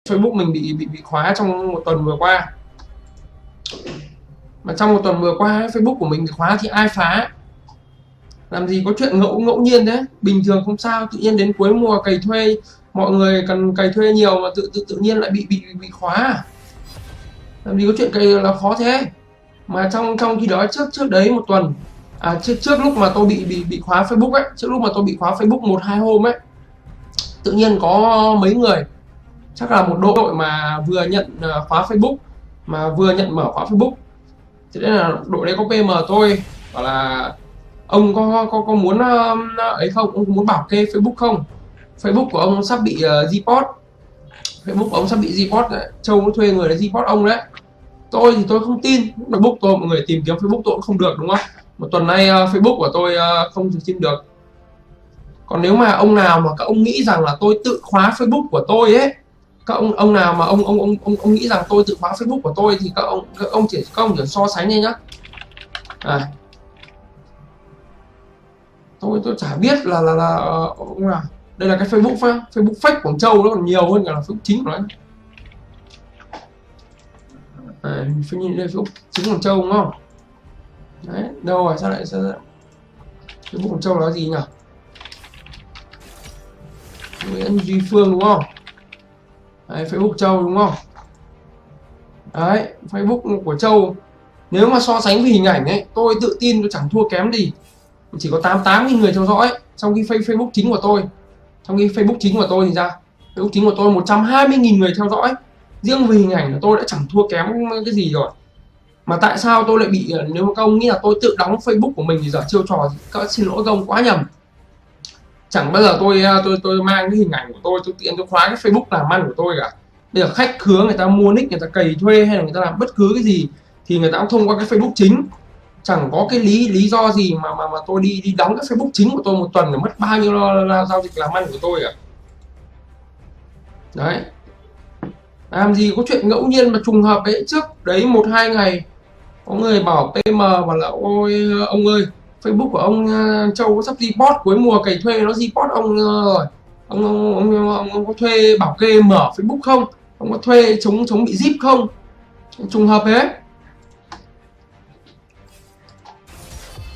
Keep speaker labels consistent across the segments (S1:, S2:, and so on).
S1: Facebook mình bị khóa trong một tuần vừa qua. Mà trong một tuần vừa qua Facebook của mình bị khóa thì ai phá? Làm gì có chuyện ngẫu nhiên thế, bình thường không sao, tự nhiên đến cuối mùa cày thuê mọi người cần cày thuê nhiều mà tự nhiên lại bị khóa à? Làm gì có chuyện cày là khó thế. Mà trong trong khi đó trước đấy một tuần, trước lúc mà tôi bị khóa Facebook ấy, trước lúc mà tôi bị khóa Facebook 1-2 hôm ấy, tự nhiên có mấy người, chắc là một đội mà vừa nhận khóa Facebook mà vừa nhận mở khóa Facebook. Thế nên là đội đấy có PM tôi bảo là ông có muốn ấy không, ông có muốn bảo kê Facebook không, Facebook của ông sắp bị report, Facebook của ông sắp bị report đấy. Châu nó thuê người để report ông đấy. Tôi thì tôi không tin, Facebook tôi mọi người tìm kiếm Facebook tôi cũng không được đúng không, một tuần nay Facebook của tôi không thể tìm được. Còn nếu mà ông nào mà các ông nghĩ rằng là tôi tự khóa Facebook của tôi ấy, các ông nào mà ông nghĩ rằng tôi tự khóa Facebook của tôi thì các ông chỉ so sánh đi nhá. Tôi chả biết là ông nào. Đây là cái Facebook Facebook fake của Châu nó còn nhiều hơn cả là Facebook chính của nó. Facebook chính của Châu đúng không? Đấy, đâu rồi, sao lại Facebook của Châu là gì nhỉ? Nguyễn Duy Phương đúng không? Đấy, Facebook Châu đúng không? Đấy, Facebook của Châu nếu mà so sánh với hình ảnh ấy, tôi tự tin tôi chẳng thua kém gì. Chỉ có 88.000 người theo dõi, trong khi Facebook chính của tôi, thì ra Facebook chính của tôi 120.000 người theo dõi. Riêng về hình ảnh là tôi đã chẳng thua kém cái gì rồi. Mà tại sao tôi lại bị, nếu mà các ông nghĩ là tôi tự đóng Facebook của mình thì giờ chiêu trò gì, các xin lỗi các ông quá nhầm. Chẳng bao giờ tôi mang cái hình ảnh của tôi tự tiện tôi khóa cái Facebook làm ăn của tôi cả. Bây giờ khách khứa người ta mua nick, người ta cày thuê hay là người ta làm bất cứ cái gì thì người ta cũng thông qua cái Facebook chính. Chẳng có cái lý do gì mà tôi đi đóng cái Facebook chính của tôi một tuần để mất bao nhiêu giao dịch làm ăn của tôi à. Đấy, làm gì có chuyện ngẫu nhiên mà trùng hợp ấy. Trước đấy 1-2 ngày có người bảo PM bảo là ôi ông ơi, Facebook của ông Châu sắp report, cuối mùa cày thuê nó report ông rồi. Ông có thuê bảo kê mở Facebook không, ông có thuê chống bị zip không. Trùng hợp thế.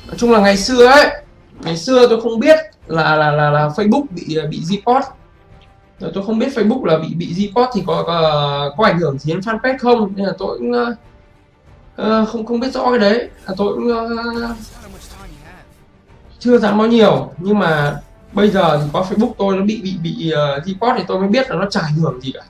S1: Nói chung là ngày xưa tôi không biết là Facebook bị report. Rồi tôi không biết Facebook là bị report thì có ảnh hưởng gì đến fanpage không, nên là tôi cũng không biết rõ cái đấy. Tôi cũng chưa dám nói nhiều, nhưng mà bây giờ thì có Facebook tôi nó bị report thì tôi mới biết là nó chả ảnh hưởng gì cả.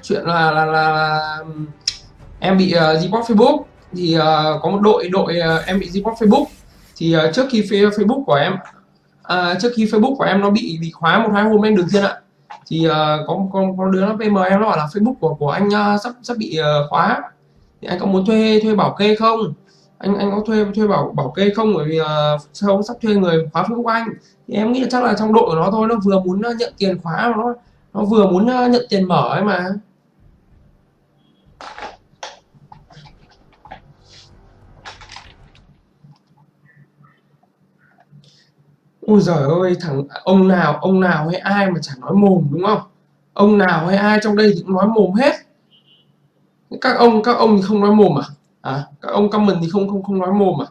S1: Chuyện là em bị report Facebook thì có một đội em bị report Facebook thì trước khi Facebook của em nó bị khóa 1-2 hôm em đừng thiên ạ, thì có đứa nó PM em nó bảo là Facebook của anh sắp bị khóa, thì anh có muốn thuê bảo kê không, anh có thuê bảo kê không, bởi vì ông sắp thuê người khóa Facebook anh. Thì em nghĩ là chắc là trong đội của nó thôi, nó vừa muốn nhận tiền khóa, nó vừa muốn nhận tiền mở ấy mà. Ôi giời ơi, ông nào hay ai mà chẳng nói mồm đúng không? Ông nào hay ai trong đây thì cũng nói mồm hết. Các ông thì không nói mồm à? Các ông comment thì không không không nói mồm à?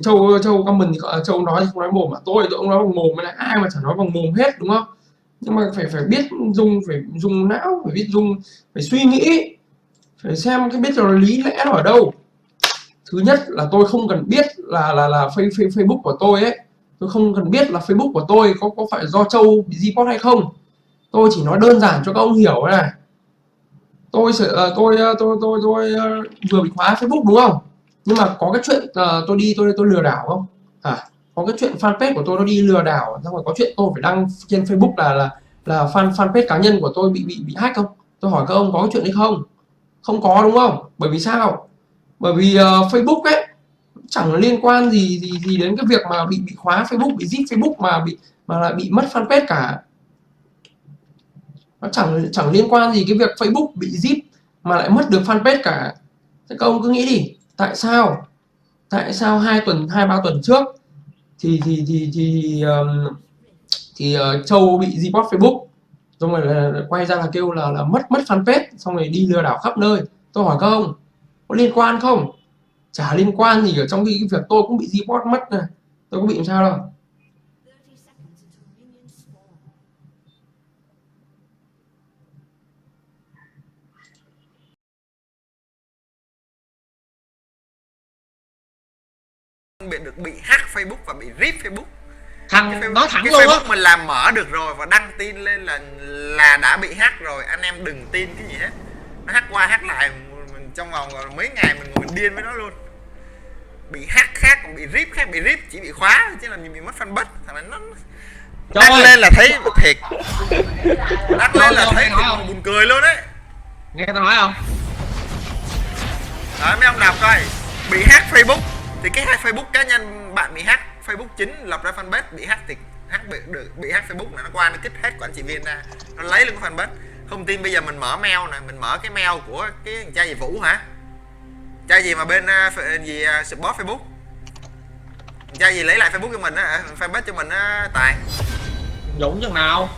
S1: Châu comment thì Châu nói thì không nói mồm à? Tôi cũng nói bằng mồm, này ai mà chẳng nói bằng mồm hết đúng không? Nhưng mà phải biết phải dùng não, phải biết phải suy nghĩ, phải xem cái biết là lý lẽ nó ở đâu. Thứ nhất là tôi không cần biết là Facebook của tôi ấy, tôi không cần biết là Facebook của tôi có phải do Châu bị report hay không. Tôi chỉ nói đơn giản cho các ông hiểu này. Tôi vừa bị khóa Facebook đúng không, nhưng mà có cái chuyện tôi lừa đảo không? Có cái chuyện fanpage của tôi nó đi lừa đảo, xong rồi có chuyện tôi phải đăng trên Facebook là fanpage cá nhân của tôi bị hack không? Tôi hỏi các ông có cái chuyện đấy không? Không có đúng không? Bởi vì sao? Bởi vì Facebook ấy chẳng liên quan gì đến cái việc mà bị khóa Facebook, bị zip Facebook mà lại bị mất fanpage cả. Nó chẳng chẳng liên quan gì cái việc Facebook bị zip mà lại mất được fanpage cả. Thế các ông cứ nghĩ đi, tại sao 2 3 tuần trước thì Châu bị report Facebook, xong rồi là quay ra là kêu là mất fanpage, xong rồi đi lừa đảo khắp nơi. Tôi hỏi các ông có liên quan không? Chả liên quan gì ở trong cái việc tôi cũng bị report mất này, tôi có bị làm sao đâu.
S2: bị hack Facebook và bị rip Facebook.
S3: Thằng nói thẳng
S2: cái
S3: luôn á,
S2: Facebook mình làm mở được rồi và đăng tin lên là đã bị hack rồi, anh em đừng tin cái gì hết. Nó hack qua hack lại trong vòng mấy ngày mình ngồi điên với nó luôn. Bị hack khác, còn bị rip khác. Bị rip chỉ bị khóa chứ làm gì bị mất fanpage. Thằng này nó đăng lên là thấy thiệt, đăng lên là thấy buồn cười luôn đấy.
S3: nghe tao nói không?
S2: Đó, mấy ông đọc coi, bị hack Facebook thì cái hack Facebook cá nhân bạn bị hack, Facebook chính lập ra fanpage bị hack thì bị hack Facebook là nó qua nó kích hết của anh chị Viên ra, nó lấy luôn cái fanpage. Không tin bây giờ mình mở mail nè, mình mở cái mail của cái cha gì Vũ hả? Cha gì mà bên support Facebook, cha gì lấy lại Facebook cho mình á, fanpage cho mình á Tài.
S3: Dũng chừng nào?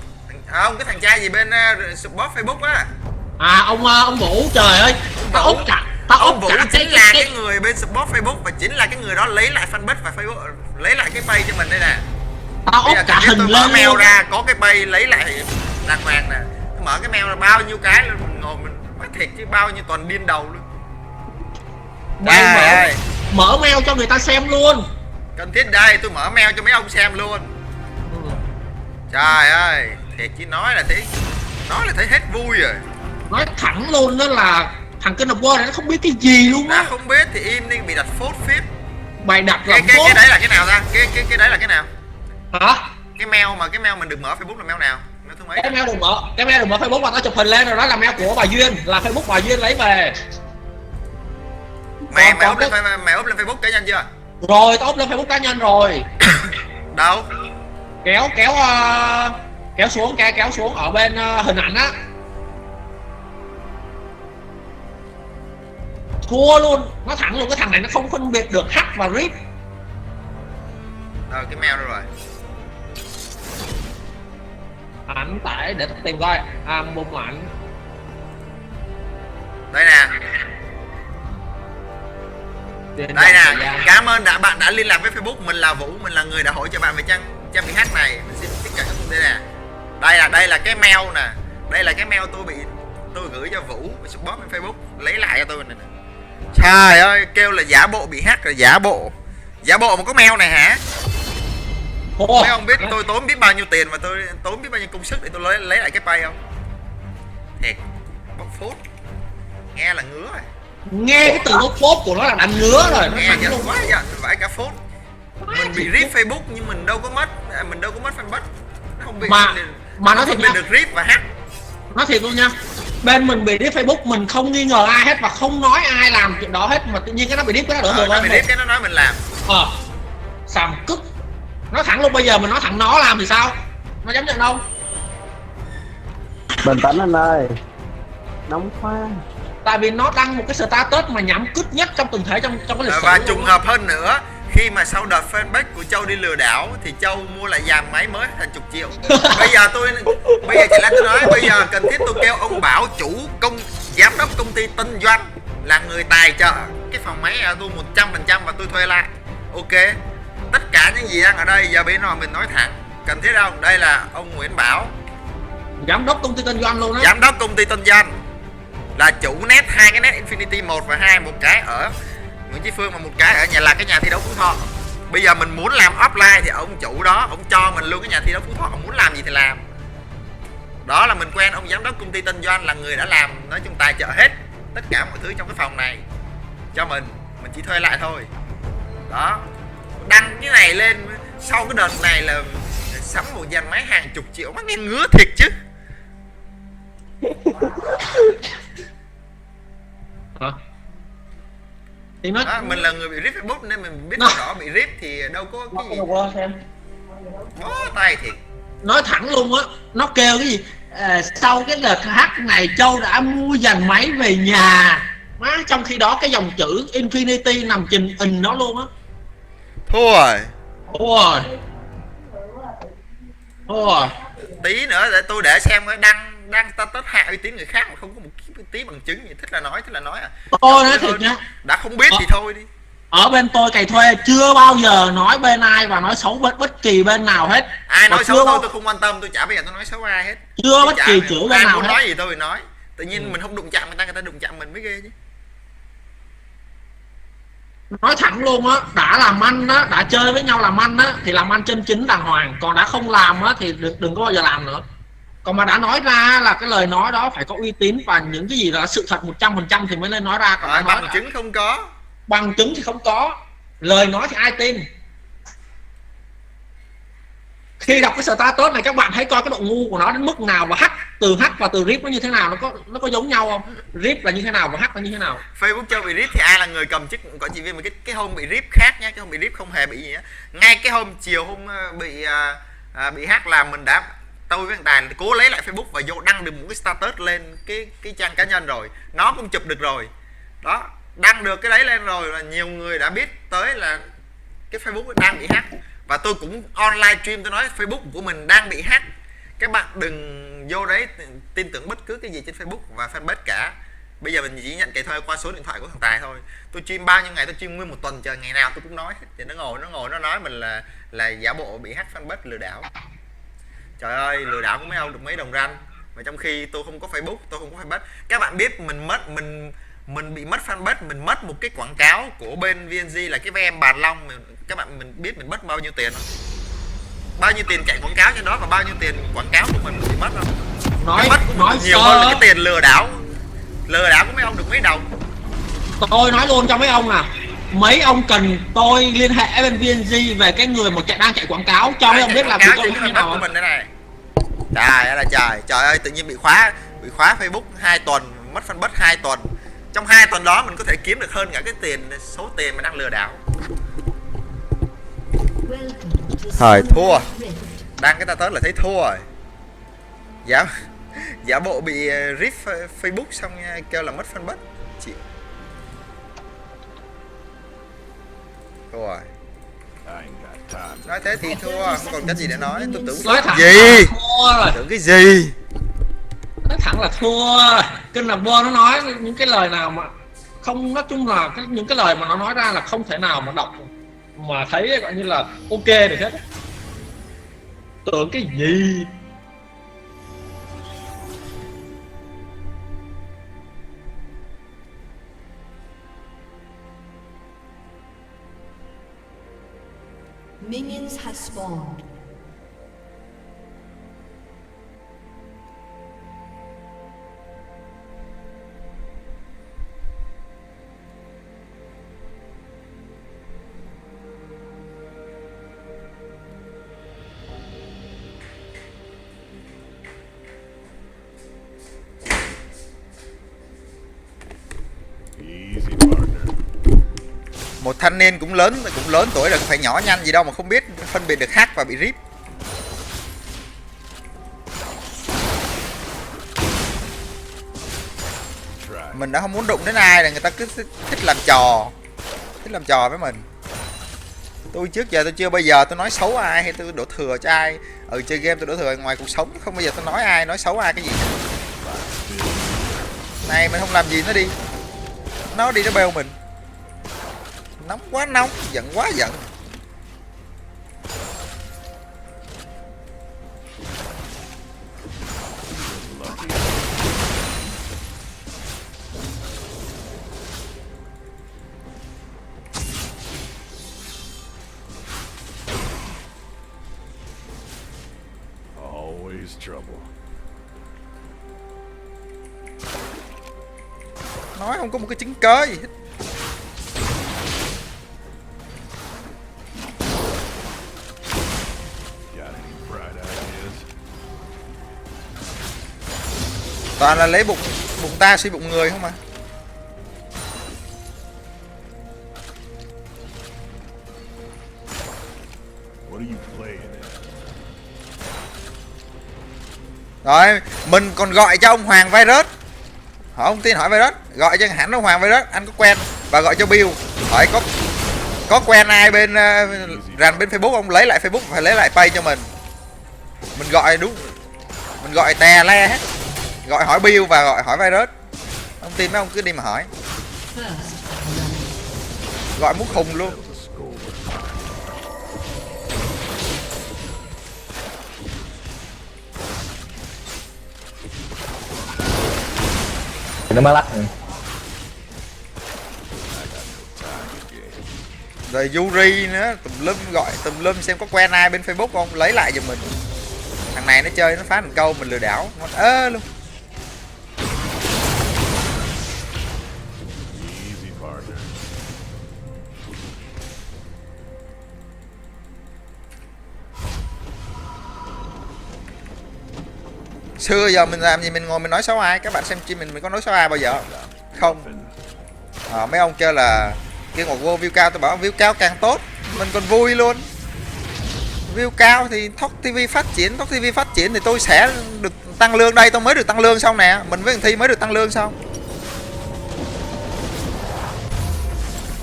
S2: Không, cái thằng cha gì bên support Facebook á.
S3: À ông Vũ, trời ơi,
S2: Ông Vũ chính là cái người bên support Facebook và chính là cái người đó lấy lại fanpage và Facebook, lấy lại cái page cho mình đây nè.
S3: Tao úp cả hình
S2: tôi
S3: lên
S2: mở mail
S3: luôn
S2: ra có cái page lấy lại đàng hoàng nè. Tôi mở cái mail là bao nhiêu cái luôn, mình ngồi mình nói thiệt chứ bao nhiêu toàn điên đầu luôn.
S3: Mở mail cho người ta xem luôn.
S2: Cần thiết đây, tôi mở mail cho mấy ông xem luôn. Trời ơi, thiệt chứ nói là thấy hết vui rồi.
S3: Nói thẳng luôn đó là thằng King of War này nó không biết cái gì luôn á.
S2: Đã không biết thì im đi, bị đặt phốt phip.
S3: Mày đặt làm
S2: cái đấy là cái nào ta? Cái đấy là cái nào?
S3: Hả?
S2: Cái mail mình được mở Facebook là mail nào? Mail thứ mấy?
S3: Cái mail được mở Facebook và tao chụp hình lên rồi, đó là mail của bà Duyên, là Facebook bà Duyên lấy về.
S2: Mày up lên Facebook cá nhân chưa?
S3: Rồi, tao up lên Facebook cá nhân rồi.
S2: Đâu?
S3: Kéo xuống ở bên hình ảnh á. Thua luôn, nó thẳng luôn, cái thằng này nó không phân biệt được hack và rip.
S2: Cái mail đâu rồi?
S3: Ảnh tải để tìm coi, album ảnh.
S2: Đây nè. Đây nè, cảm ơn bạn đã liên lạc với Facebook. Mình là Vũ, mình là người đã hỗ trợ bạn về trang bị hack này. Mình xin tất cả các thông tin nè. Đây là cái mail nè. Đây là cái mail tôi gửi cho Vũ support bên Facebook, lấy lại cho tôi này nè. Trời ơi, kêu là giả bộ bị hack rồi, giả bộ mà có mail này hả? Mấy ông biết tôi tốn biết bao nhiêu tiền và tôi tốn biết bao nhiêu công sức để tôi lấy lại cái pay không? Thiệt, bóc phốt nghe là ngứa rồi.
S3: Nghe cái từ bóc phốt của nó là đánh ngứa rồi. Nó
S2: nghe giận quá giận, phải cả phốt. Mình bị rip Facebook nhưng mình đâu có mất fanpage. Nó không bị
S3: mà nó thiệt
S2: bị được rip và hack.
S3: Nói thiệt luôn nha, bên mình bị rip Facebook mình không nghi ngờ ai hết và không nói ai làm chuyện đó hết, mà tự nhiên cái nó bị rip cái nó đỡ được
S2: nó bị rip cái nó nói mình làm.
S3: Sàm cứt. Nói thẳng luôn, bây giờ mình nói thẳng nó làm thì sao? Nó dám nhận đâu?
S4: Bình tĩnh anh ơi, nóng quá.
S3: Tại vì nó đăng một cái status mà nhắm cứt nhất trong từng thể trong cái lịch sử.
S2: Và trùng hợp hơn nữa, khi mà sau đợt fanpage của Châu đi lừa đảo thì Châu mua lại dàn máy mới thành chục triệu. Bây giờ chỉ là tôi nói, bây giờ cần thiết tôi kêu ông Bảo, giám đốc công ty Tân Doanh là người tài trợ cái phòng máy tôi 100% và tôi thuê lại. Ok, tất cả những gì đang ở đây giờ bên nào mình nói thẳng, cần thiết không? Đây là ông Nguyễn Bảo,
S3: giám đốc công ty Tân Doanh luôn á.
S2: Giám đốc công ty Tân Doanh, là chủ net, 2 cái net Infinity 1 và 2, một cái ở Nguyễn Chí Phương và một cái ở cái nhà thi đấu Phú Thọ. Bây giờ mình muốn làm offline thì ông chủ đó ông cho mình luôn cái nhà thi đấu Phú Thọ, ông muốn làm gì thì làm. Đó là mình quen ông giám đốc công ty Tân Doanh là người đã làm, nói chung tài trợ hết tất cả mọi thứ trong cái phòng này cho mình chỉ thuê lại thôi. Đó, đăng cái này lên sau cái đợt này là sắm một dàn máy hàng chục triệu, mắt nghe ngứa thiệt chứ.
S3: Thì nó...
S2: mình là người bị rip Facebook nên mình biết rõ bị rip thì đâu có cái gì. Bó tay thiệt.
S3: Nói thẳng luôn á, nó kêu cái gì sau cái đợt hack này Châu đã mua dàn máy về nhà. Má, trong khi đó cái dòng chữ Infinity nằm trình in nó luôn á.
S2: Thua rồi.
S3: Thua rồi. Thua rồi.
S2: Tí nữa để tôi để xem cái đăng status hạ uy tín người khác mà không có một tí bằng chứng gì, thích là nói à.
S3: Tôi nói thiệt nhá,
S2: đã không biết thì thôi đi.
S3: ở bên tôi cày thuê chưa bao giờ nói bên ai và nói xấu bất kỳ bên nào hết.
S2: Ai nói
S3: Và
S2: xấu tôi không quan tâm, tôi chả bao giờ tôi nói xấu ai hết.
S3: Chưa bất kỳ chữ bên nào
S2: muốn
S3: hết.
S2: nói gì tôi nói. Tự nhiên mình không đụng chạm người ta đụng chạm mình mới ghê chứ.
S3: Nói thẳng luôn á, đã làm ăn á, đã chơi với nhau làm ăn á thì làm ăn chân chính đàng hoàng, còn đã không làm á thì đừng có bao giờ làm nữa. Còn mà đã nói ra là cái lời nói đó phải có uy tín và những cái gì là sự thật 100% thì mới nên nói ra. Còn
S2: Bằng chứng không có.
S3: Bằng chứng thì không có, lời nói thì ai tin. Khi đọc cái status này các bạn hãy coi cái độ ngu của nó đến mức nào, và hack và từ rip nó như thế nào, nó có giống nhau không? Rip là như thế nào và hack là như thế nào?
S2: Facebook Châu bị rip thì ai là người cầm chức có chỉ viên, mà cái hôm bị rip khác nha, cái hôm bị rip không hề bị gì á. Ngay cái hôm chiều hôm bị hack là mình đã, tôi với thằng Tài cố lấy lại Facebook và vô đăng được một cái status lên cái trang cá nhân rồi, nó cũng chụp được rồi đó, đăng được cái đấy lên rồi là nhiều người đã biết tới là cái Facebook đang bị hack. Và tôi cũng online stream tôi nói Facebook của mình đang bị hack, các bạn đừng vô đấy tin tưởng bất cứ cái gì trên Facebook và fanpage cả. Bây giờ mình chỉ nhận cày thuê qua số điện thoại của thằng Tài thôi. Tôi stream bao nhiêu ngày, tôi stream nguyên một tuần trời, ngày nào tôi cũng nói hết. Thì nó ngồi nó nói mình là giả bộ bị hack fanpage lừa đảo. Trời ơi, lừa đảo của mấy ông được mấy đồng ranh. Mà trong khi tôi không có Facebook, tôi không có fanpage. Các bạn biết mình bị mất fanpage, mình mất một cái quảng cáo của bên VNG là cái VM Bàn Long. Các bạn mình biết mình mất bao nhiêu tiền không? Bao nhiêu tiền chạy quảng cáo trên đó và bao nhiêu tiền quảng cáo của mình bị mất không?
S3: Nói
S2: nhiều hơn là cái tiền lừa đảo của mấy ông được mấy đồng.
S3: Tôi nói luôn cho mấy ông là mấy ông cần tôi liên hệ bên VNG về cái người mà đang chạy quảng cáo cho mấy ông biết là
S2: cái fanpage của mình đây này. Trời ơi, tự nhiên bị khóa Facebook 2 tuần, mất fanpage 2 tuần. Trong 2 tuần đó mình có thể kiếm được hơn cả cái số tiền mình đang lừa đảo. Thời thua. Đăng cái status là thấy thua rồi. Giả bộ bị rip Facebook xong kêu là mất fanpage. Chịu. Thua rồi. Nói thế thì thua, không còn cái gì để nói. Tôi tưởng
S3: nói thẳng
S2: gì?
S3: Thua rồi.
S2: Tưởng cái gì?
S3: Nói thẳng là thua. Kinh là Bo nó nói những cái lời nào mà không, nói chung là những cái lời mà nó nói ra là không thể nào mà đọc mà thấy gọi như là ok được hết. Tưởng cái gì?
S5: Minions have spawned.
S2: Một thanh niên cũng lớn tuổi rồi, phải nhỏ nhanh gì đâu mà không biết phân biệt được hack và bị rip. Mình đã không muốn đụng đến ai là người ta cứ thích làm trò với mình. Tôi trước giờ tôi chưa bao giờ tôi nói xấu ai hay tôi đổ thừa cho ai. Chơi game tôi đổ thừa, ngoài cuộc sống không bao giờ tôi nói xấu ai cái gì. Này mình không làm gì nó đi, nó bêu mình. Nóng quá nóng, giận quá giận.
S6: Always trouble.
S2: Nói không có một cái chứng cớ gì hết. Toàn là lấy bụng ta suy bụng người không mà.
S6: What are you playing at?
S2: Rồi mình còn gọi cho ông Hoàng Virus, hỏi ông tin hỏi Virus, gọi cho hẳn ông Hoàng Virus, anh có quen, và gọi cho Bill hỏi có quen ai bên rành bên Facebook ông, lấy lại Facebook phải lấy lại page cho mình gọi đúng, mình gọi tè le hết, gọi hỏi Bill và gọi hỏi Virus. Ông tin mấy ông cứ đi mà hỏi, gọi muốn khùng luôn.
S5: Nó mới lắc rồi.
S2: Rồi Yuri nữa, tùm lum, gọi tùm lum xem có quen ai bên Facebook không, lấy lại giùm mình. Thằng này nó chơi nó phá thành câu mình lừa đảo ngon ơ luôn. Xưa giờ mình làm gì mình ngồi mình nói xấu ai, các bạn xem chim mình có nói xấu ai bao giờ không? Mấy ông kêu là kêu một vô view cao, tôi bảo view cao càng tốt, mình còn vui luôn. View cao thì Thoc TV phát triển, Thoc TV phát triển thì tôi sẽ được tăng lương, đây tôi mới được tăng lương xong nè, mình với thằng Thi mới được tăng lương xong,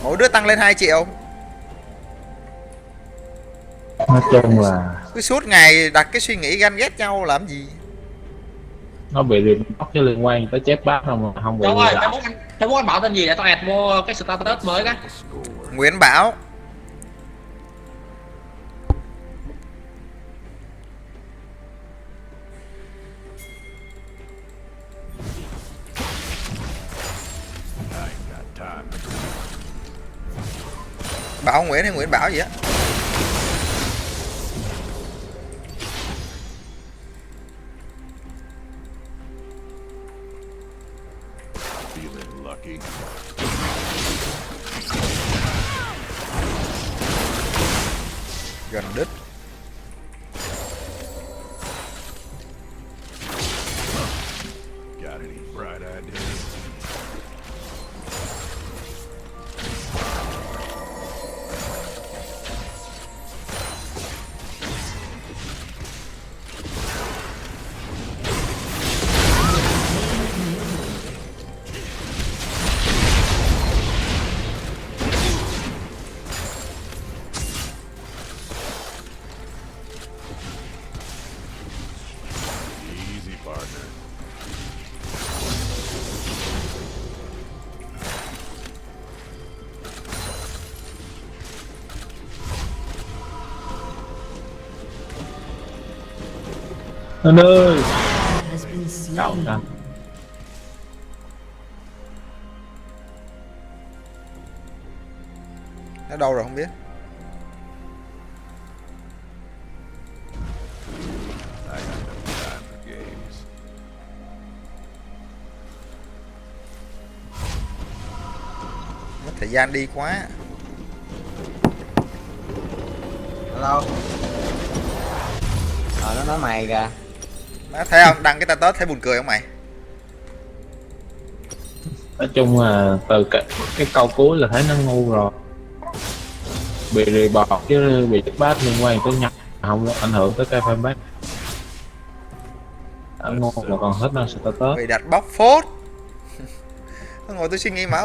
S2: mỗi đứa tăng lên 2 triệu.
S5: Nói chung là
S2: Cứ suốt ngày đặt cái suy nghĩ ganh ghét nhau làm gì.
S5: nó bị remote chứ liên quan tới chép bát không mà không bị
S3: Đâu ơi,
S5: lạ.
S3: Facebook anh bảo tên gì để tao add vô cái status mới cái.
S2: Nguyễn Bảo. Bảo Nguyễn hay Nguyễn Bảo gì á. Gần đứt.
S5: Anh ơi cậu ra
S2: Nó đâu rồi không biết. Mất thời gian đi quá.
S4: Hello. Nó nói mày kìa.
S2: Má thấy không, đăng cái status thấy buồn cười không mày?
S5: nói chung là từ cái câu cuối là thấy nó ngu rồi, bị report chứ bị chép bát liên quan tới nhau không ảnh hưởng tới cái fanpage. Anh ngu mà còn hết năng status.
S2: Vì đặt bóc phốt. Tôi ngồi tôi suy nghĩ mà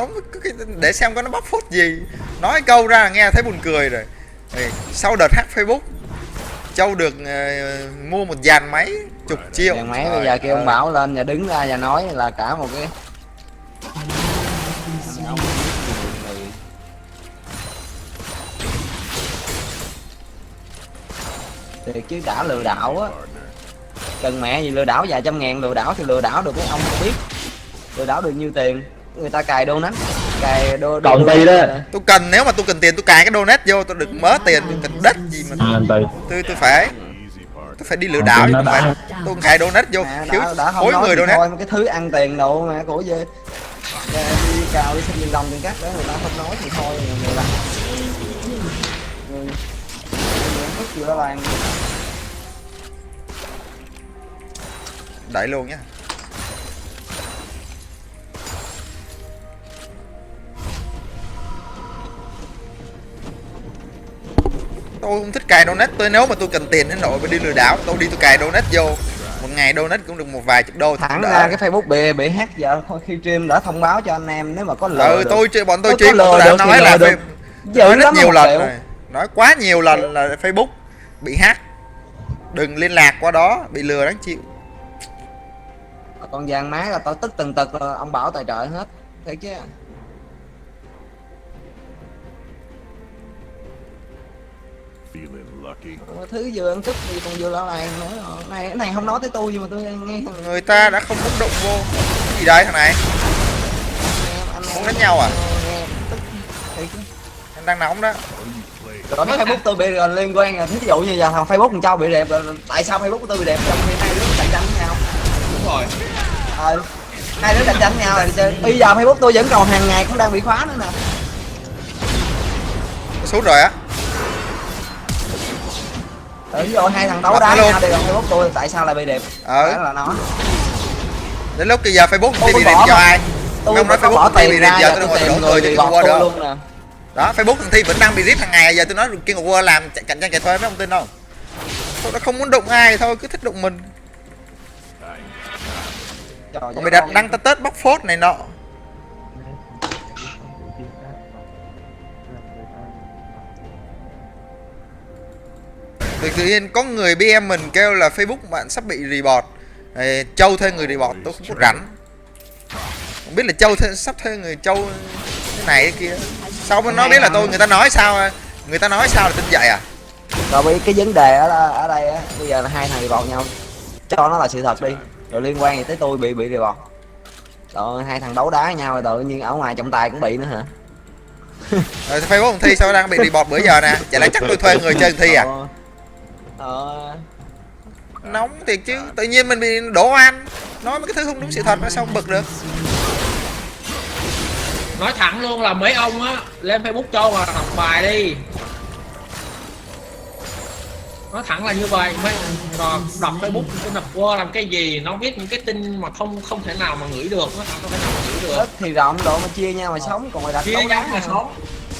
S2: để xem có nó bóc phốt gì, nói câu ra nghe thấy buồn cười rồi. Sau đợt hack Facebook Châu được mua một dàn máy chục triệu.
S4: Dàn máy bây giờ kêu ông Bảo lên và đứng ra và nói là cả một cái thiệt chứ đã lừa đảo á, cần mẹ gì lừa đảo vài trăm ngàn, lừa đảo thì lừa đảo được mấy ông không biết, lừa đảo được nhiêu tiền, người ta cài donate, cài
S5: Còn ti đó.
S2: Tôi cần, nếu mà tôi cần tiền tôi cài cái donate vô, tôi được mớ tiền, tôi cần đất gì mà tôi phải đi lừa đảo chứ không phải tôi cài donate vô thiếu khối người donate.
S4: Thôi cái thứ ăn tiền đồ mà của dê đi cào đi xin viên đồng tiền cắt đó, người ta không nói thì thôi người ta thức chưa đó bạn
S2: đẩy luôn nhá. Tôi không thích cài donate, nếu mà tôi cần tiền đến nỗi đi lừa đảo tôi đi tôi cài donate vô, một ngày donate cũng được một vài chục đô thì
S4: Thẳng
S2: đỡ.
S4: ra cái Facebook bị hack giờ thôi, khi stream đã thông báo cho anh em nếu mà có lừa được.
S2: Bọn tôi
S4: Có
S2: stream
S4: lừa
S2: tôi đã
S4: được thì
S2: nói là
S4: lừa được. Dữ
S2: nói rất
S4: lắm
S2: nhiều
S4: một
S2: lần
S4: triệu.
S2: rồi, nói quá nhiều lần là Facebook bị hack, đừng liên lạc qua đó, bị lừa đáng chịu.
S4: Còn vàng má là tao tức từng tật là ông Bảo tài trợ hết, thấy chứ. Thứ vừa ăn tức thì còn vừa lão làng nữa rồi. Cái này không nói tới tôi nhưng mà tôi nghe
S2: Người ta đã không muốn đụng vô. Cái gì đấy thằng này?
S4: anh
S2: Muốn đánh nhau à?
S4: nghe tức thiệt chứ.
S2: Anh đang nóng đó.
S4: Rồi cái Facebook tôi bị liên quan là thí dụ như giờ thằng Facebook thằng Châu bị đẹp rồi, tại sao Facebook của tôi bị đẹp trong khi hai đứa cạnh tranh với nhau?
S3: Đúng rồi.
S4: Hai đứa cạnh tranh với nhau là bây giờ Facebook tôi vẫn còn hàng ngày cũng đang bị khóa nữa nè.
S2: Sút rồi á.
S4: Ví dụ hai thằng đấu
S2: Bật
S4: đá
S2: nó luôn.
S4: nhau thì còn Facebook tôi tại sao lại bị đẹp? Đó là nó.
S2: Đến lúc bây giờ Facebook
S4: Tôi
S2: thì bị
S4: bỏ
S2: đẹp cho
S4: mà.
S2: ai?
S4: Tôi
S2: Không nói
S4: có
S2: Facebook
S4: bỏ
S2: công ty bị
S4: tiền
S2: rip
S4: ra
S2: giờ
S4: giờ
S2: tôi
S4: tôi
S2: đâu
S4: tìm
S2: có đổ
S4: người
S2: King
S4: thì
S2: of
S4: gọt
S2: War
S4: tôi
S2: đâu.
S4: luôn nè.
S2: Đó, Facebook thằng Thi vẫn đang bị rip hàng ngày, giờ tôi nói King of War làm cạnh tranh chạy thuê mấy ông tin không? Tôi đã không muốn đụng ai thôi, cứ thích đụng mình. Còn mày đặt đăng tết bóc phốt này nọ. Tự nhiên có người BM mình kêu là Facebook bạn sắp bị report. Châu thuê người report, tôi không có rảnh. Không biết là Châu sắp thuê người Châu cái này cái kia. Sao mới nói biết là tôi, người ta nói sao là tin vậy à?
S4: Rồi cái vấn đề ở đây á, bây giờ là hai thằng report nhau. Cho nó là sự thật đi. Rồi liên quan gì tới tôi bị report. Rồi hai thằng đấu đá với nhau rồi tự nhiên ở ngoài trọng tài cũng bị nữa hả?
S2: Rồi Facebook thằng Thi sao đang bị report bữa giờ nè? Chả lẽ chắc tôi thuê người chơi thằng Thi à? Nóng thiệt chứ, tự nhiên mình bị đổ oan, nói mấy cái thứ không đúng sự thật nó sao bực được.
S3: Nói thẳng luôn là mấy ông á lên Facebook cho mà đọc bài đi. Nói thẳng là như vậy, mấy đọc Facebook cái đọc qua làm cái gì, nó viết những cái tin mà không thể nào mà ngửi được, nó không thể nào mà ngửi được.
S4: Ít thì rộng độ mà chia nhau mà sống, còn mày đặt
S3: Chia nhau mà sống.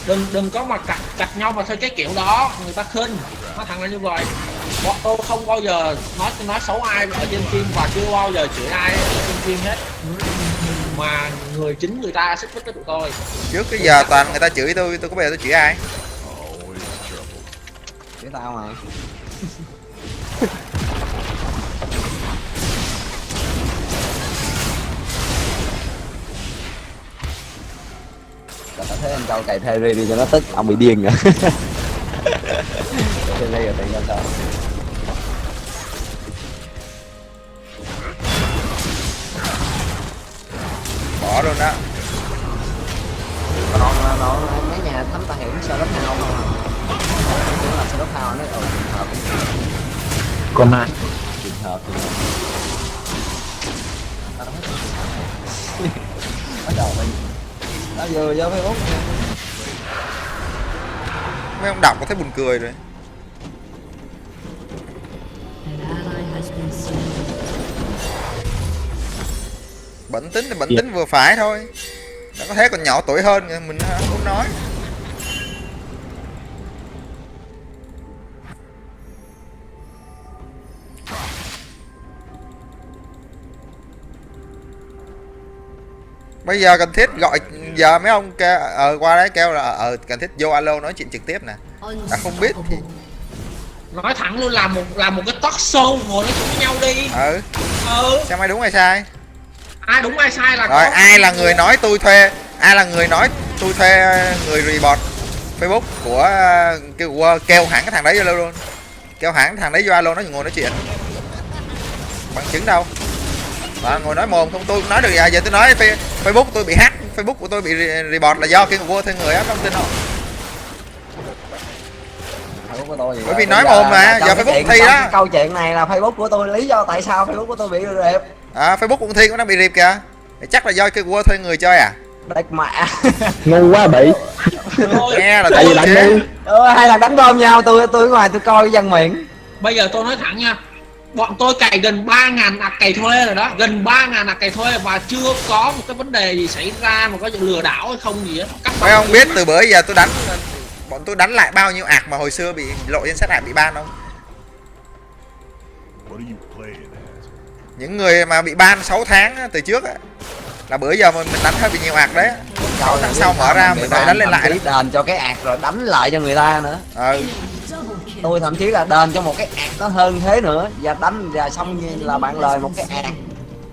S3: Đừng có mà cạch nhau mà theo cái kiểu đó, người ta khinh. Nói thẳng là như vậy. Bọn tôi không bao giờ nói xấu ai ở trên phim và chưa bao giờ chửi ai ở trên phim hết. Mà chính người ta xích mích với tụi tôi.
S2: Trước cái giờ toàn người ta chửi tôi có bao giờ tôi chửi ai?
S4: Chửi tao mà. Tao thấy anh Châu cày Terry đi cho nó tức, ông bị điên rồi. Terry rồi tiền cho tao.
S2: Bỏ luôn đó.
S4: Nó mấy nhà thấm ta hiểu sao đất nào không? Nó là sao đất nào nó trường hợp.
S5: Con ai?
S4: Trường hợp. Bắt đầu mình. Nó vừa vô Facebook.
S2: Mấy ông đọc có thấy buồn cười rồi. Bẩn tính thì bẩn tính vừa phải thôi. Nó có thể còn nhỏ tuổi hơn mình không nói. Bây giờ cần thiết gọi giờ mấy ông kêu qua đấy kêu là cần thiết vô alo nói chuyện trực tiếp nè. Đã không biết thì
S3: Nói thẳng luôn là một cái talk show ngồi nói chuyện với nhau đi.
S2: xem ai đúng hay sai.
S3: Ai đúng ai sai là
S2: Rồi ai là người nói tôi thuê, người report Facebook của kêu hẳn cái thằng đấy vô alo luôn. Kêu hẳn thằng đấy vô alo nó ngồi nói chuyện. Bằng chứng đâu? Đó, ngồi nói mồm không tôi cũng nói được giờ tôi nói Facebook tôi bị hack, Facebook của tôi bị report là do King of War thuê người á, không tin không? Bởi vì nói mồm mà, giờ Facebook Thi đó.
S4: Câu chuyện này là Facebook của tôi, lý do tại sao Facebook của tôi bị rệp.
S2: Facebook của Thi cũng đang bị rệp kìa. Chắc là do King of War thuê người chơi à?
S4: Đạch mẹ.
S5: Ngu quá bị.
S2: Nghe là
S5: Tại vì đánh đi.
S4: Hai thằng đánh bom nhau, tôi ở ngoài tôi coi cái văn miệng.
S3: Bây giờ tôi nói thẳng nha, bọn tôi cày gần 3.000 ạc cày thuê rồi đó, gần 3.000 ạc cày thuê và chưa có một cái vấn đề gì xảy ra mà có lừa đảo hay không gì á.
S2: Mấy ông biết từ bữa giờ tôi đánh, bọn tôi đánh lại bao nhiêu ạc mà hồi xưa bị lộ danh sách ạc bị ban không? Những người mà bị ban 6 tháng á, từ trước á, là bữa giờ mình đánh hơi bị nhiều ạc đấy. 6 tháng sau mở ra mình phải đánh lên lại đó.
S4: Đền cho cái ạc rồi đánh lại cho người ta nữa.
S2: Ừ.
S4: Tôi thậm chí là đền cho một cái ạc nó hơn thế nữa, và đánh và xong như là bạn lời một cái ạc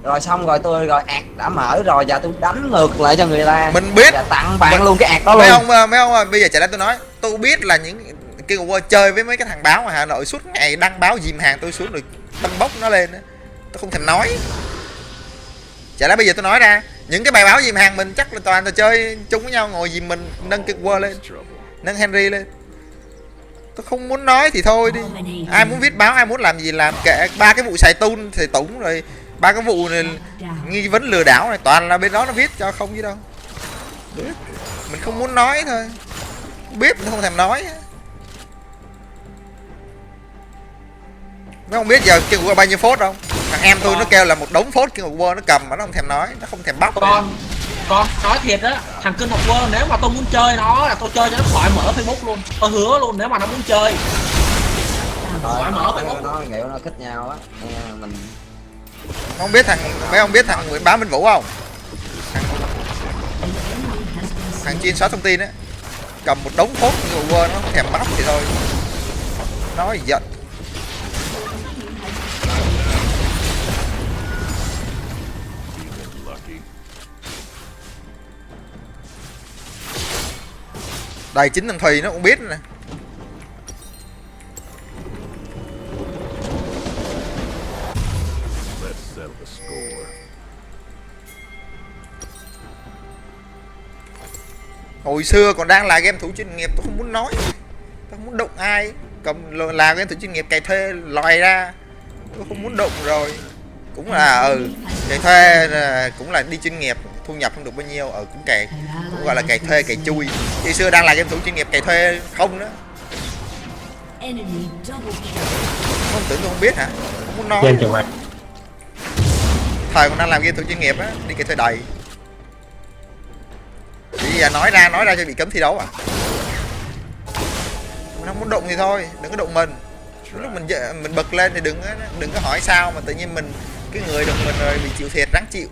S4: rồi xong rồi tôi rồi ạc đã mở rồi và tôi đánh ngược lại cho người ta,
S2: Mình biết
S4: và tặng bạn luôn cái ạc đó
S2: mấy
S4: luôn.
S2: ông ơi, bây giờ trả lời tôi nói, tôi biết là những cái chơi với mấy cái thằng báo ở Hà Nội suốt ngày đăng báo dìm hàng tôi xuống rồi tông bốc nó lên, tôi không thèm nói. Chả lẽ bây giờ tôi nói ra những cái bài báo dìm hàng mình chắc là toàn là chơi chung với nhau, ngồi dìm mình nâng cái World lên, nâng Henry lên. Tôi không muốn nói thì thôi đi. Ai muốn viết báo, ai muốn làm gì làm, kệ. 3 cái vụ xài tun thì Tũng rồi 3 cái vụ này, nghi vấn lừa đảo này toàn là bên đó nó viết cho không chứ đâu. Mình không muốn nói thôi. Biết mình không thèm nói. Mấy không biết giờ kêu qua bao nhiêu phốt không? Thằng em tôi nó kêu là một đống phốt kêu qua nó cầm mà nó không thèm nói, nó không thèm bóc.
S3: Con nói thiệt á, thằng Kinh Ngọc World nếu mà tôi muốn chơi nó là tôi chơi cho nó khỏi mở Facebook luôn. Tôi hứa luôn, nếu mà nó muốn chơi khỏi mở Facebook.
S4: Nó kiểu nó thích nhau á, mình
S2: Không biết mấy ông biết thằng Nguyễn Bá Minh Vũ không? Thằng chuyên xóa thông tin á, cầm một đống phốt kêu qua nó không thèm bóc thì thôi. Nói giận. Đây chính thằng Thùy nó cũng biết nè. Hồi xưa còn đang là game thủ chuyên nghiệp tôi không muốn nói, tôi không muốn đụng ai. Cầm là game thủ chuyên nghiệp cày thuê lòi ra, tôi không muốn đụng rồi. Cũng là cày thuê cũng là đi chuyên nghiệp, thu nhập không được bao nhiêu, cũng cày, cũng gọi là cày thuê cày chui. Hồi xưa đang là game thủ chuyên nghiệp cày thuê không đó. Không tưởng tôi không biết hả? Không muốn nói. Thời còn đang làm game thủ chuyên nghiệp á, đi cày thuê đầy. Bây giờ nói ra cho bị cấm thi đấu à? Mình không muốn đụng thì thôi, đừng có đụng mình. Lúc mình bật lên thì đừng có hỏi sao mà tự nhiên mình cái người đụng mình rồi bị chịu thiệt, ráng chịu.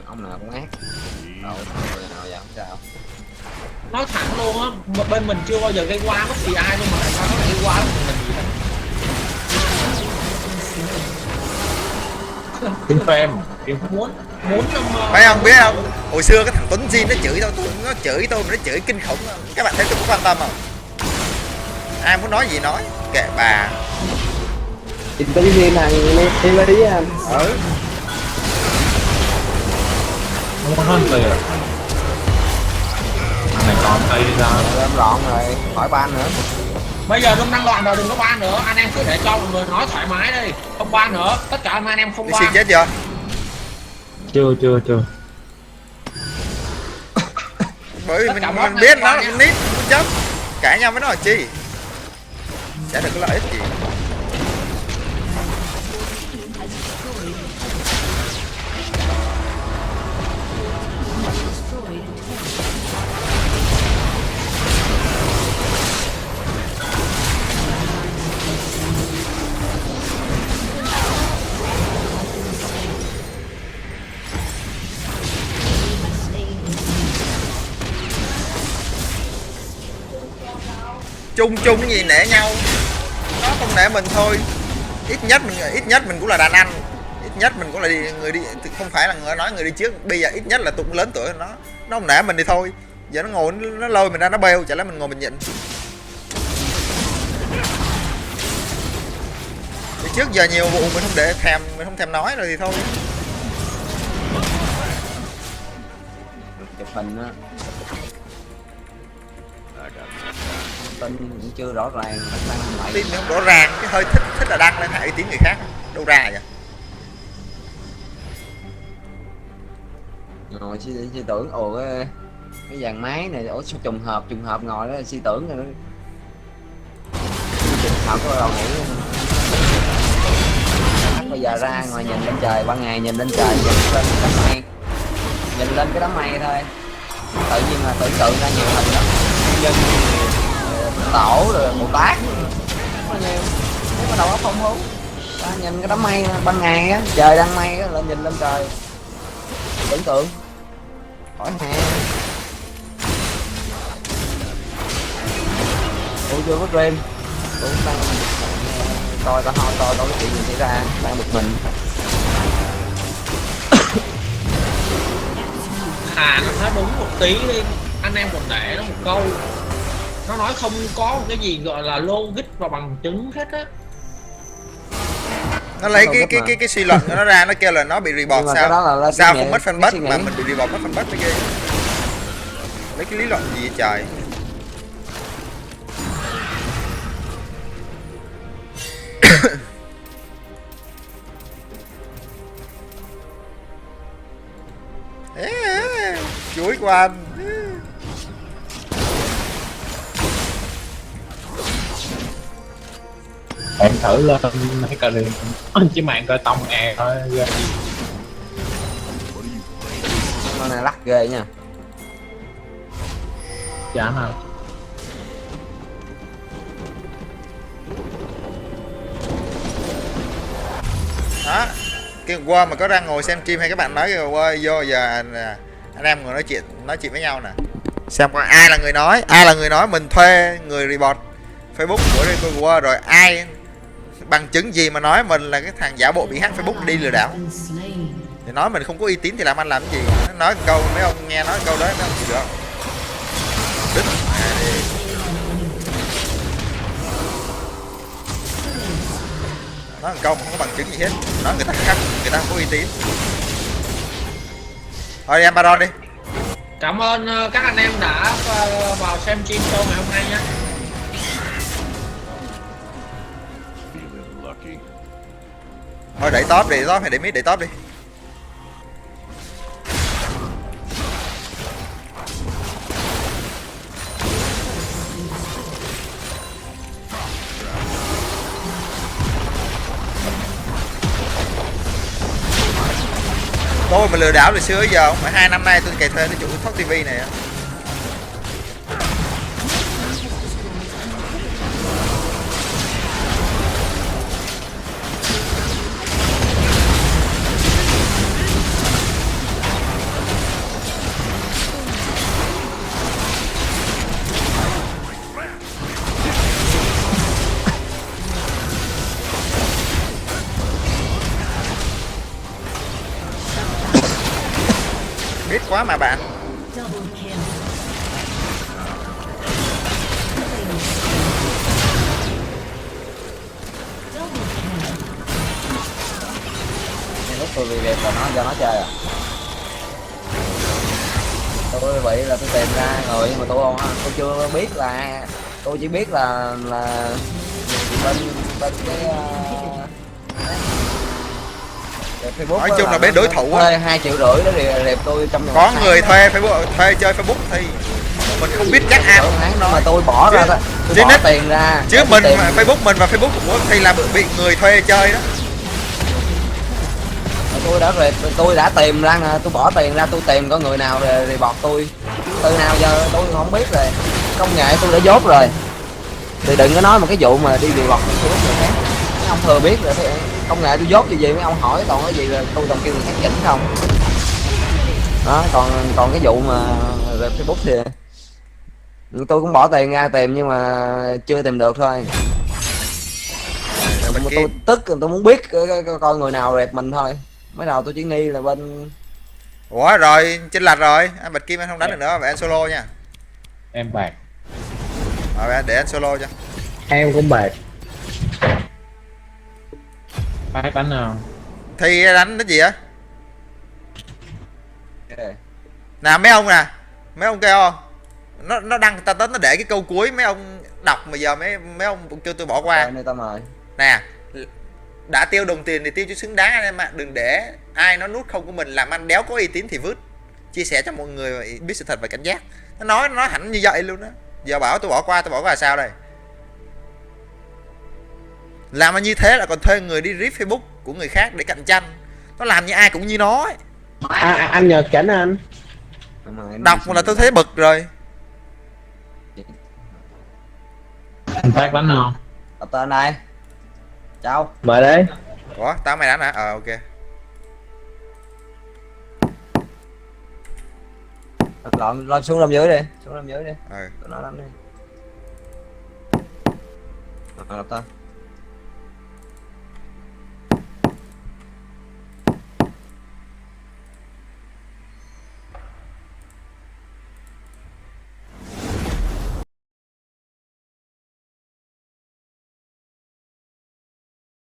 S4: ông nào cũng ác. Đâu nào giờ không sao.
S3: Nói thẳng luôn á, bên mình chưa bao giờ gây qua bất kỳ ai luôn mà tại sao nó lại gây qua mình gì hết.
S5: Kiếm fan
S3: Muốn
S2: Mấy ông biết không? Hồi xưa cái thằng Tuấn Jin nó chửi tôi, nó chửi kinh khủng. Các bạn thấy tôi có quan tâm không? Ai muốn nói gì nói, kệ bà.
S6: Thì tự nhiên thằng Hillary á anh.
S5: không có hơn tiền. Thằng này còn tay ra.
S4: Em loạn rồi, khỏi ban nữa.
S3: bây giờ Rung đang loạn rồi, đừng có ban nữa, anh em cứ để cho mọi người nói thoải mái đi, không ban nữa, tất cả anh em không
S2: Đi xuyên
S3: ban.
S2: chết chưa?
S5: Chưa.
S2: Bởi vì mình biết nó là con nít, nó chấp. Cãi nhau với nó là chi? Chả được có lợi ích gì. Chung gì nể nhau, nó không nể mình thôi. Ít nhất mình cũng là đàn anh, ít nhất mình cũng là người đi, không phải là người nói người đi trước. Bây giờ ít nhất là tôi cũng lớn tuổi hơn nó không nể mình thì thôi. Giờ nó ngồi nó lôi mình ra nó bêu, chả lẽ mình ngồi mình nhịn. Thì trước giờ nhiều vụ mình không thèm nói rồi thì thôi.
S4: Chụp hình á, tin cũng chưa rõ ràng,
S2: Tin không rõ ràng, cái hơi thích là đăng lên hại uy tín người khác, đâu ra vậy?
S4: ngồi suy tưởng cái dàn máy này, sao trùng hợp ngồi đó suy tưởng rồi đó. Họ có đầu nghĩ bây giờ ra ngoài nhìn lên trời, ban ngày nhìn lên trời, nhìn lên cái đám mây, nhìn lên cái đám mây thôi, tự nhiên là tưởng tượng ra nhiều hình lắm, nhân tổ rồi Bồ Tát có nhiều, nếu mà đầu óc phong phú. Nhìn cái đám mây ban ngày á, trời đang mây á, lên nhìn lên trời tưởng tượng hỏi hè. Tôi chưa có stream, tôi đang coi cái chuyện gì xảy ra, đang bực mình.
S3: Hà nó nói đúng một tí đi, anh em còn để nó một câu, nó nói không có một cái gì gọi là logic và bằng chứng hết á.
S2: Nó lấy cái suy luận của nó ra, nó kêu là nó bị report sao? Sao không mất fanpage mà mình bị report mất fanpage mới ghê. Lấy cái lý luận gì vậy trời? Chuối của anh.
S5: Em thử lên mấy cà riêng chứ mạng coi tông thôi.
S4: Con này lắc ghê nha.
S5: Chán hả?
S2: Đó, cái qua mà có đang ngồi xem stream hay các bạn nói kìa, qua vô giờ anh em ngồi nói chuyện với nhau nè, xem coi ai là người nói mình thuê người report Facebook của qua, rồi ai bằng chứng gì mà nói mình là cái thằng giả bộ bị hack Facebook đi lừa đảo, thì nói mình không có uy tín thì làm cái gì. Nó nói câu mấy ông nghe nói câu đó mấy ông chịu được đứt nói một câu mà không có bằng chứng gì hết, nói người ta hack, người ta không có uy tín. Thôi đi em Baron đi.
S3: Cảm ơn các anh em đã vào xem stream show ngày hôm nay nha.
S2: Thôi đẩy top hay để mid, đẩy top đi. Tôi mà lừa đảo từ xưa giờ không phải 2 năm nay tôi cày thuê cái chủ Thoát TV này. Biết quá mà bạn.
S4: Lúc tôi bị đẹp là nó cho nó chơi à. Tôi vậy là tôi tìm ra rồi, nhưng mà tôi chưa biết là, tôi chỉ biết là bên cái Facebook
S2: nói chung là bên đối thủ
S4: thuê 2,5 triệu đó đẹp tôi trong
S2: có người thuê Facebook, thuê chơi Facebook thì mình không biết chắc ai
S4: nói mà tôi bỏ ra thôi, tôi bỏ tiền ra
S2: chứ mình Facebook mình và Facebook của thì là bị người thuê chơi đó.
S4: Tôi đã tìm ra, tôi bỏ tiền ra tôi tìm có người nào rồi bọt tôi từ nào giờ tôi không biết rồi, công nghệ tôi đã dốt rồi thì đừng có nói một cái vụ mà đi bọt Facebook người khác. Mấy ông thừa biết rồi, công nghệ tôi dốt gì mấy ông hỏi toàn cái gì là tôi toàn kêu người khác chỉnh không đó, còn cái vụ mà về Facebook thì tôi cũng bỏ tiền ra tìm nhưng mà chưa tìm được thôi. Mà tôi tức, tôi muốn biết coi người nào rep mình thôi. Mới đầu tôi chỉ nghi là bên.
S2: Ủa rồi chênh lệch rồi, anh Bạch Kim anh không đánh được nữa, vậy anh solo nha.
S5: Em bạc.
S2: Rồi để anh solo cho.
S6: Em cũng bạc.
S5: Bác đánh nào?
S2: Thì đánh cái gì á? Nè mấy ông nè, mấy ông kêu nó đăng ta tính nó để cái câu cuối mấy ông đọc mà giờ mấy ông kêu tôi bỏ qua.
S4: Nơi ta mời.
S2: Nè, đã tiêu đồng tiền thì tiêu cho xứng đáng anh em ạ, đừng để ai nó nút không của mình làm anh đéo có uy tín thì vứt. Chia sẻ cho mọi người biết sự thật và cảnh giác. Nó nói hẳn như vậy luôn đó. Giờ bảo tôi bỏ qua sao đây? Làm mà như thế là còn thuê người đi rip Facebook của người khác để cạnh tranh. Nó làm như ai cũng như nó ấy.
S6: Anh nhờ cảnh anh.
S2: Đọc một là tôi thấy bực rồi.
S5: Anh Phát đánh không?
S4: Tập tên này. Chào.
S6: Mời đấy.
S2: Ủa tao mày đánh hả? Ok.
S4: Lon xuống làm dưới đi. Xuống làm dưới đi.
S2: Ừ.
S4: Tụi nó đánh đi. Tập tên.